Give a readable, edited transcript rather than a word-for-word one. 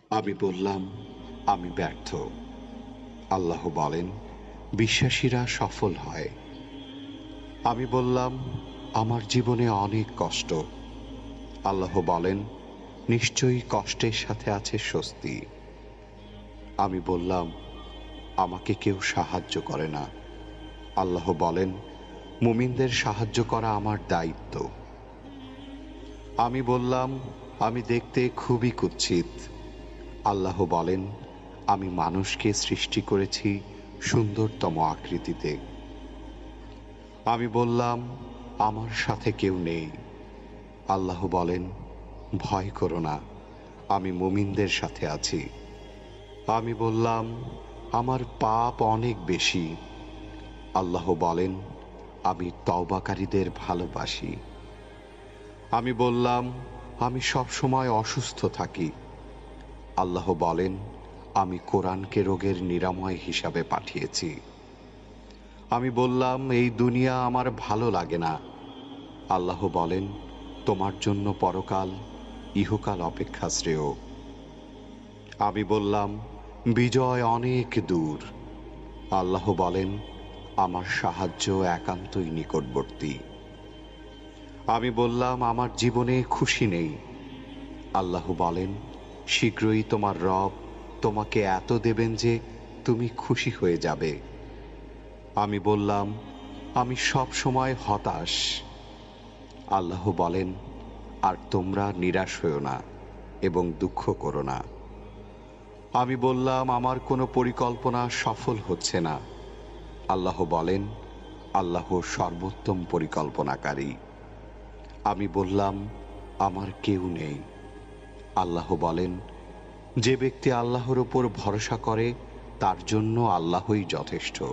আমি বললাম, আমি ব্যর্থ। আল্লাহ বলেন, বিশ্বাসীরা সফল হয়। আমি বললাম, আমার জীবনে অনেক কষ্ট। আল্লাহ বলেন, নিশ্চয়ই কষ্টের সাথে আছে স্বস্তি। আমি বললাম, আমাকে কেউ সাহায্য করে না। আল্লাহ বলেন, মুমিনদের সাহায্য করা আমার দায়িত্ব। আমি বললাম, আমি দেখতে খুবই কুৎসিত। আল্লাহ বলেন, আমি মানুষকে সৃষ্টি করেছি সুন্দরতম আকৃতিতে। আমি বললাম, আমার সাথে কেউ নেই। আল্লাহ বলেন, ভয় করো না, আমি মুমিনদের সাথে আছি। আমি বললাম, আমার পাপ অনেক বেশি। আল্লাহ বলেন, আমি তওবাকারীদের ভালোবাসি। আমি বললাম, আমি সবসময় অসুস্থ থাকি। আল্লাহ বলেন, আমি কোরআনকে রোগের নিরাময় হিসাবে পাঠিয়েছি। আমি বললাম, এই দুনিয়া আমার ভালো লাগে না। আল্লাহ বলেন, তোমার জন্য পরকাল, ইহকাল অপেক্ষা শ্রেয়। আমি বললাম, বিজয় অনেক দূর। আল্লাহ বলেন, আমার সাহায্য একান্তই নিকটবর্তী। আমি বললাম, আমার জীবনে খুশি নেই। আল্লাহ বলেন, শীঘ্রই তোমার রব তোমাকে এত দেবেন যে তুমি খুশি হয়ে যাবে। আমি বললাম, আমি সব সময় হতাশ। আল্লাহ বলেন, আর তোমরা নিরাশ হও না এবং দুঃখ করো না। আমি বললাম, আমার কোনো পরিকল্পনা সফল হচ্ছে না। আল্লাহ বলেন, আল্লাহ সর্বোত্তম পরিকল্পনাকারী। আমি বললাম, আমার কেউ নেই। আল্লাহ বলেন, যে ব্যক্তি আল্লাহর উপর ভরসা করে তার জন্য আল্লাহই যথেষ্ট।